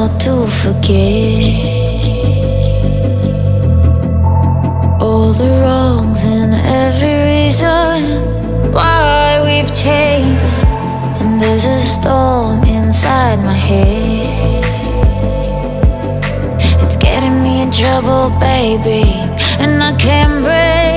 hard to forget all the wrongs and every reason why we've changed. And there's a storm inside my head, it's getting me in trouble, baby, and I can't breathe.